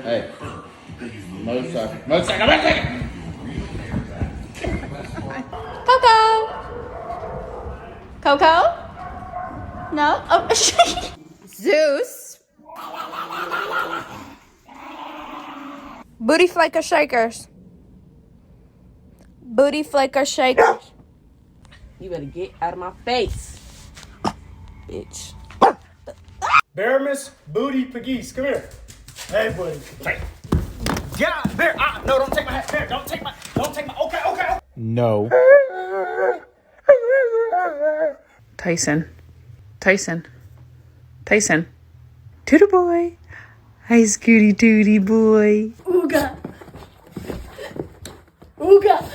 Hey. Motorcycle. Motorcycle. Motorcycle. Coco. Coco. No. Oh. Zeus. Booty flaker shakers. Booty flaker shakers. You better get out of my face, bitch. Baramus Booty Pagese, come here. Hey, buddy. Hey. Get out, Bear. No, don't take my hat. Bear, don't take my. Okay. No. Tyson. Tootie boy. Hi, Scooty Tootie boy. Ooga. Ooga.